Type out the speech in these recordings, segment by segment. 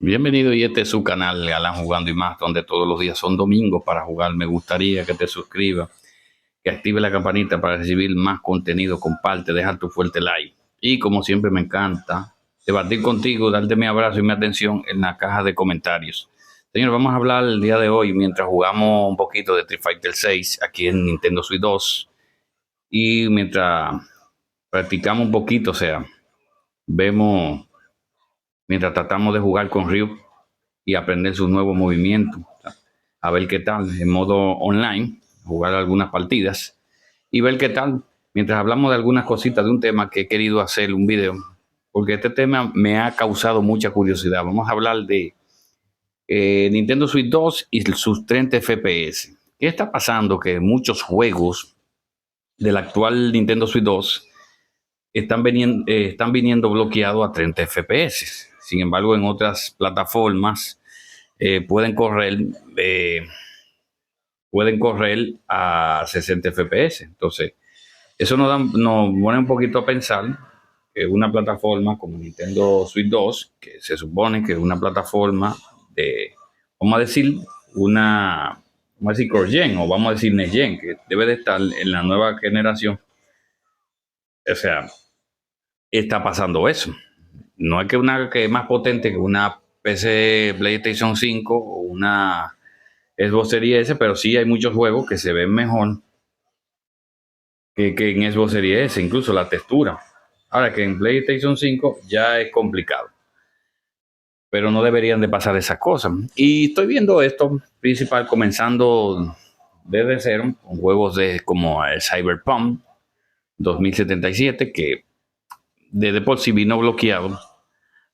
Bienvenido y este es su canal Galán Jugando y Más, donde todos los días son domingos para jugar. Me gustaría que te suscribas, que active la campanita para recibir más contenido, comparte, deja tu fuerte like. Y como siempre me encanta debatir contigo, darte mi abrazo y mi atención en la caja de comentarios. Señor, vamos a hablar el día de hoy mientras jugamos un poquito de Street Fighter 6 aquí en Nintendo Switch 2 y mientras practicamos un poquito, o sea, vemos, mientras tratamos de jugar con Ryu y aprender sus nuevos movimientos, a ver qué tal en modo online, jugar algunas partidas y ver qué tal mientras hablamos de algunas cositas de un tema que he querido hacer un video, porque este tema me ha causado mucha curiosidad. Vamos a hablar de Nintendo Switch 2 y sus 30 FPS. ¿Qué está pasando? Que muchos juegos del actual Nintendo Switch 2 están viniendo bloqueados a 30 FPS. Sin embargo, en otras plataformas eh, pueden correr eh, pueden correr a 60 FPS. Entonces, eso nos pone un poquito a pensar que una plataforma como Nintendo Switch 2, que se supone que es una plataforma de, vamos a decir, vamos a decir cross-gen o vamos a decir next-gen, que debe de estar en la nueva generación. O sea, está pasando eso. No es que una que es más potente que una PC PlayStation 5 o una Xbox Series S, pero sí hay muchos juegos que se ven mejor que en Xbox Series S, incluso la textura. Ahora que en PlayStation 5 ya es complicado, pero no deberían de pasar esas cosas. Y estoy viendo esto principal comenzando desde cero, con juegos como el Cyberpunk 2077, que desde por sí vino bloqueado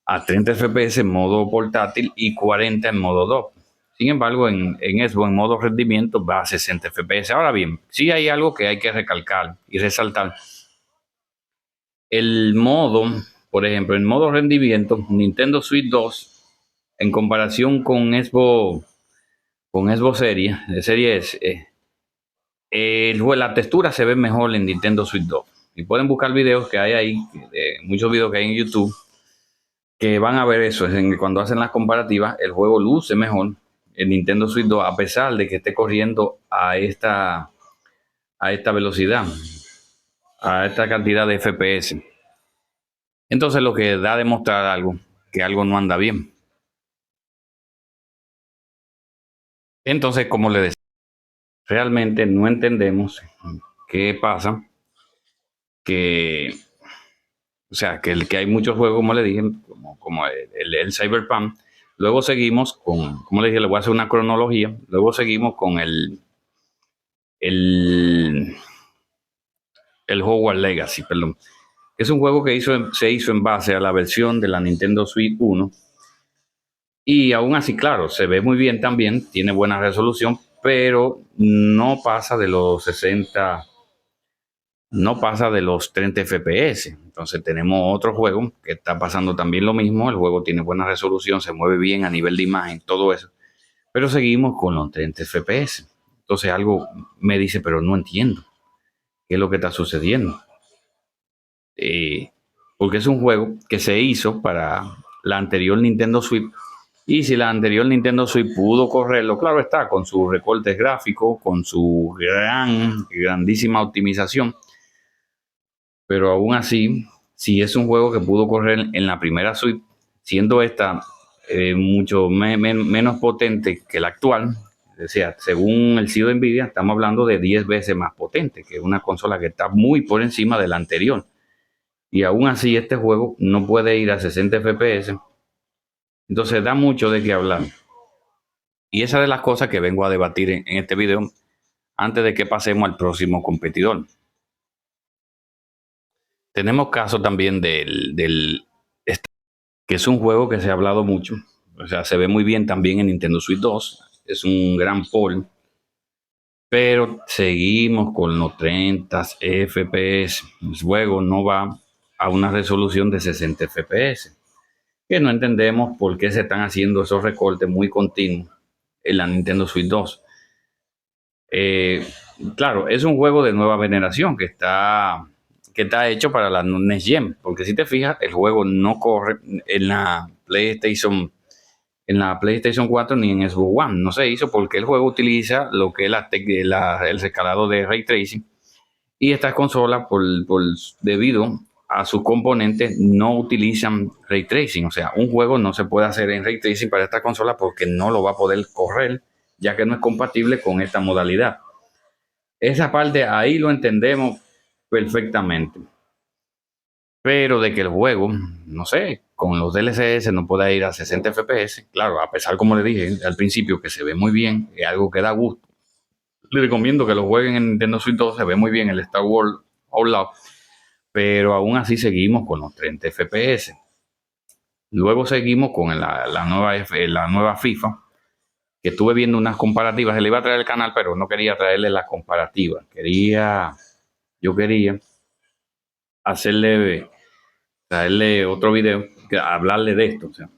a 30 FPS en modo portátil y 40 en modo dock. Sin embargo, en Xbox en modo rendimiento va a 60 FPS. Ahora bien, sí hay algo que hay que recalcar y resaltar. El modo, por ejemplo, en modo rendimiento, Nintendo Switch 2, en comparación con Xbox Series, la textura se ve mejor en Nintendo Switch 2. Y pueden buscar videos que hay ahí, muchos videos que hay en YouTube, que van a ver eso. Cuando hacen las comparativas, el juego luce mejor en Nintendo Switch 2, a pesar de que esté corriendo a esta velocidad, a esta cantidad de FPS. Entonces, lo que da a demostrar algo, que algo no anda bien. Entonces, como le decía, realmente no entendemos qué pasa, que, o sea, que hay muchos juegos, como le dije, como el Cyberpunk. Luego seguimos con, como le dije, le voy a hacer una cronología. Luego seguimos con el, el Hogwarts Legacy, perdón. Es un juego que se hizo en base a la versión de la Nintendo Switch 1. Y aún así, claro, se ve muy bien también, tiene buena resolución, pero no pasa de los 60, no pasa de los 30 FPS. Entonces tenemos otro juego que está pasando también lo mismo. El juego tiene buena resolución, se mueve bien a nivel de imagen, todo eso. Pero seguimos con los 30 FPS. Entonces algo me dice, pero no entiendo qué es lo que está sucediendo. Eh, Porque es un juego que se hizo para la anterior Nintendo Switch. Y si la anterior Nintendo Switch pudo correrlo, claro está, con sus recortes gráficos, con su grandísima optimización, pero aún así, si es un juego que pudo correr en la primera suite, siendo esta mucho menos potente que la actual, o sea, según el CEO de Nvidia, estamos hablando de 10 veces más potente, que es una consola que está muy por encima de la anterior. Y aún así, este juego no puede ir a 60 FPS. Entonces, da mucho de qué hablar. Y esa es de las cosas que vengo a debatir en este video antes de que pasemos al próximo competidor. Tenemos caso también que es un juego que se ha hablado mucho. O sea, se ve muy bien también en Nintendo Switch 2. Es un gran port. Pero seguimos con los 30 FPS. El juego no va a una resolución de 60 FPS. Que no entendemos por qué se están haciendo esos recortes muy continuos en la Nintendo Switch 2. Eh, claro, es un juego de nueva generación que está hecho para la Next Gen, porque si te fijas, el juego no corre en la PlayStation en la PlayStation 4 ni en Xbox One. No se hizo porque el juego utiliza lo que es el escalado de Ray Tracing y estas consolas, debido a sus componentes, no utilizan Ray Tracing. O sea, un juego no se puede hacer en Ray Tracing para esta consola porque no lo va a poder correr, ya que no es compatible con esta modalidad. Esa parte ahí lo entendemos perfectamente. Pero de que el juego, no sé, con los DLCS no pueda ir a 60 FPS, claro, a pesar, como le dije al principio, que se ve muy bien, es algo que da gusto. Le recomiendo que lo jueguen en Nintendo Switch 2, se ve muy bien el Star Wars Outlaw, pero aún así seguimos con los 30 FPS. Luego seguimos con la nueva FIFA, que estuve viendo unas comparativas. Se le iba a traer el canal, pero no quería traerle las comparativas. Yo quería hacerle, traerle otro video, hablarle de esto, o sea,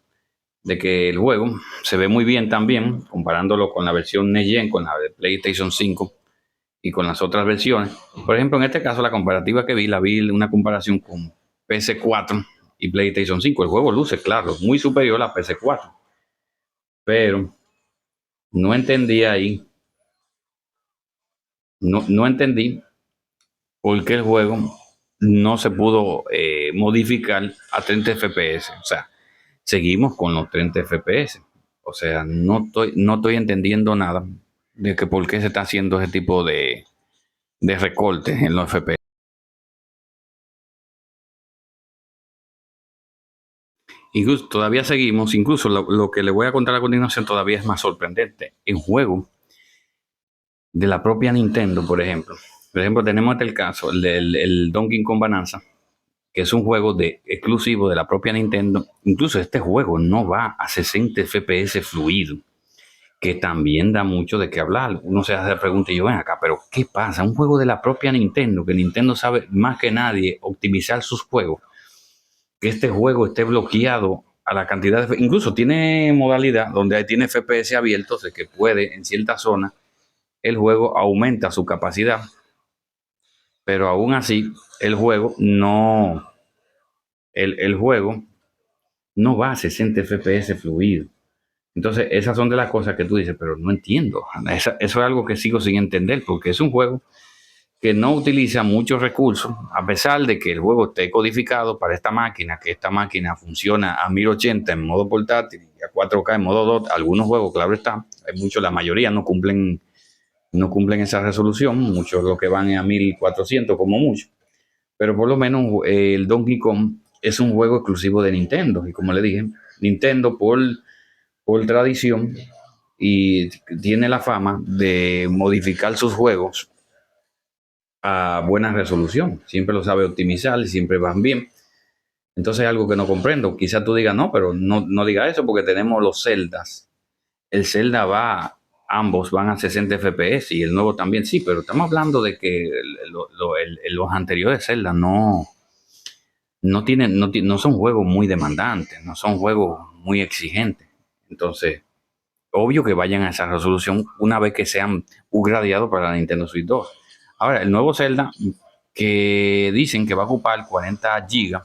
de que el juego se ve muy bien también, comparándolo con la versión Next Gen, con la de PlayStation 5 y con las otras versiones. Por ejemplo, en este caso, la comparativa que vi una comparación con PS4 y PlayStation 5. El juego luce, claro, muy superior a PS4, pero no entendí ahí, no entendí por qué el juego no se pudo modificar a 30 FPS. O sea, seguimos con los 30 FPS. O sea, no estoy entendiendo nada de que por qué se está haciendo ese tipo de recortes en los FPS. Incluso todavía seguimos, incluso lo que le voy a contar a continuación todavía es más sorprendente. En juego de la propia Nintendo, por ejemplo. Por ejemplo, tenemos el caso el Donkey Kong Bonanza, que es un juego exclusivo de la propia Nintendo. Incluso este juego no va a 60 FPS fluido, que también da mucho de qué hablar. Uno se hace la pregunta y yo, ven acá, pero ¿qué pasa? Un juego de la propia Nintendo, que Nintendo sabe más que nadie optimizar sus juegos, que este juego esté bloqueado a la cantidad de... Incluso tiene modalidad donde tiene FPS abiertos, de que puede en cierta zona el juego aumenta su capacidad, pero aún así el juego el juego no va a 60 FPS fluido. Entonces, esas son de las cosas que tú dices, pero no entiendo. Eso es algo que sigo sin entender, porque es un juego que no utiliza muchos recursos, a pesar de que el juego esté codificado para esta máquina, que esta máquina funciona a 1080 en modo portátil y a 4K en modo DOT. Algunos juegos, claro está, hay muchos, la mayoría no cumplen esa resolución, muchos lo que van a 1400 como mucho, pero por lo menos el Donkey Kong es un juego exclusivo de Nintendo, y como le dije, Nintendo por tradición y tiene la fama de modificar sus juegos a buena resolución, siempre lo sabe optimizar y siempre van bien. Entonces es algo que no comprendo. Quizás tú digas, no, pero no diga eso porque tenemos los Zeldas. El Zelda ambos van a 60 FPS y el nuevo también sí, pero estamos hablando de que los anteriores Zelda no son juegos muy demandantes, no son juegos muy exigentes. Entonces, obvio que vayan a esa resolución una vez que sean upgradeados para la Nintendo Switch 2. Ahora, el nuevo Zelda, que dicen que va a ocupar 40 gigas,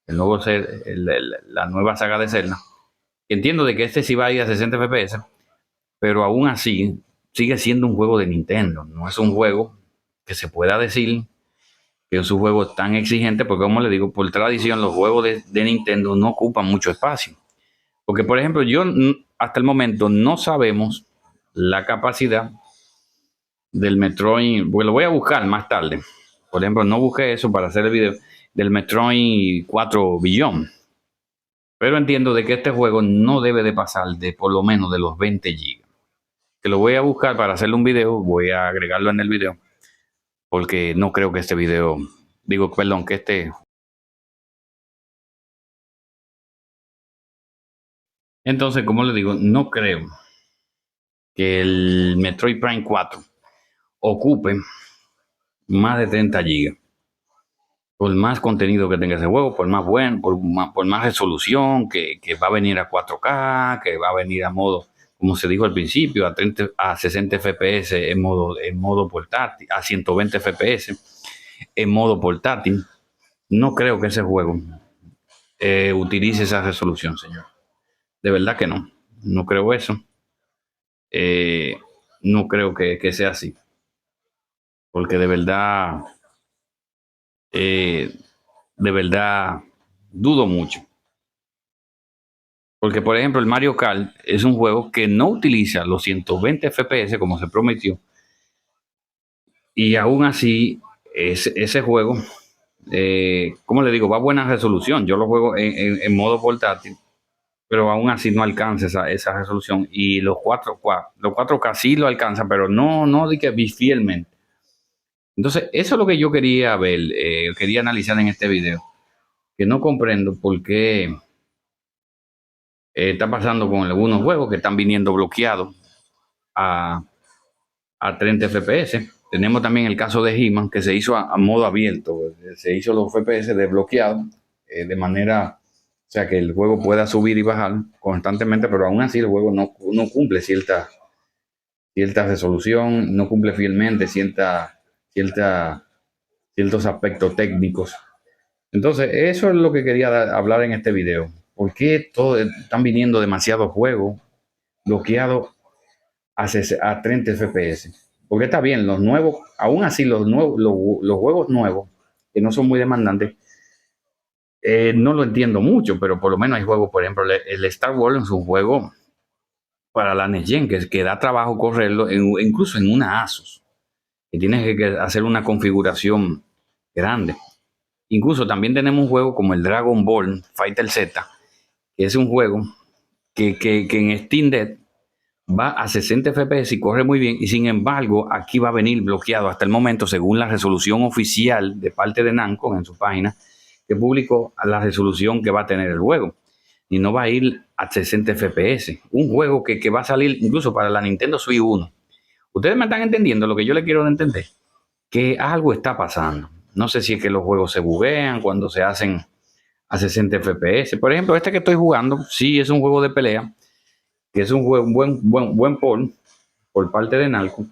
la nueva saga de Zelda, entiendo de que este sí va a ir a 60 FPS, pero aún así sigue siendo un juego de Nintendo. No es un juego que se pueda decir que es un juego tan exigente, porque como le digo, por tradición los juegos de Nintendo no ocupan mucho espacio. Porque, por ejemplo, hasta el momento no sabemos la capacidad del Metroid, pues lo voy a buscar más tarde. Por ejemplo, no busqué eso para hacer el video del Metroid 4 Billón. Pero entiendo de que este juego no debe de pasar de por lo menos de los 20 gigas. Que lo voy a buscar para hacerle un video, voy a agregarlo en el video, porque no creo que este video, digo, perdón, que este... Entonces, como le digo, no creo que el Metroid Prime 4 ocupe más de 30 gigas. Por más contenido que tenga ese juego, por más bueno, por más resolución, que va a venir a 4K, que va a venir a modo, como se dijo al principio, a 60 FPS en modo portátil, a 120 FPS en modo portátil. No creo que ese juego utilice esa resolución, señor. De verdad que no. no creo eso. Eh, no creo que sea así, porque eh, de verdad, dudo mucho. Porque, por ejemplo, el Mario Kart es un juego que no utiliza los 120 FPS como se prometió, y aún así, ese juego, ¿cómo le digo? Va a buena resolución. Yo lo juego en modo portátil, pero aún así no alcanza esa resolución. Y los 4K sí lo alcanza, pero no de que vi fielmente. Entonces, eso es lo que yo quería ver, quería analizar en este video, que no comprendo por qué está pasando con algunos juegos que están viniendo bloqueados a, a 30 FPS. Tenemos también el caso de He-Man, que se hizo a modo abierto, se hizo los FPS desbloqueados de manera, o sea, que el juego pueda subir y bajar constantemente, pero aún así el juego no cumple cierta resolución, no cumple fielmente cierta, ciertos aspectos técnicos. Entonces, eso es lo que quería hablar en este video. ¿Por qué están viniendo demasiados juegos bloqueados a 30 FPS? Porque está bien, los nuevos, aún así los juegos nuevos, que no son muy demandantes, no lo entiendo mucho, pero por lo menos hay juegos, por ejemplo, el Star Wars es un juego para la Next Gen, que da trabajo correrlo, incluso en una ASUS, que tienes que hacer una configuración grande. Incluso también tenemos un juego como el Dragon Ball Fighter Z, que es un juego que en Steam Deck va a 60 FPS y corre muy bien, y sin embargo aquí va a venir bloqueado hasta el momento, según la resolución oficial de parte de Namco en su página, que publicó la resolución que va a tener el juego, y no va a ir a 60 FPS. Un juego que va a salir incluso para la Nintendo Switch 1. Ustedes me están entendiendo lo que yo le quiero entender, que algo está pasando. No sé si es que los juegos se buguean cuando se hacen a 60 FPS. Por ejemplo, este que estoy jugando, sí es un juego de pelea, que es un juego, buen por parte de Nalco,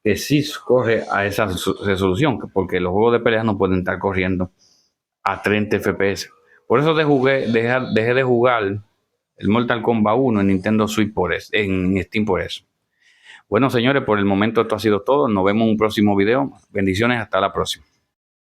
que sí corre a esa resolución, porque los juegos de pelea no pueden estar corriendo a 30 FPS. Por eso dejé de jugar el Mortal Kombat 1 en Nintendo Switch por eso, en Steam por eso. Bueno, señores, por el momento esto ha sido todo. Nos vemos en un próximo video. Bendiciones, hasta la próxima.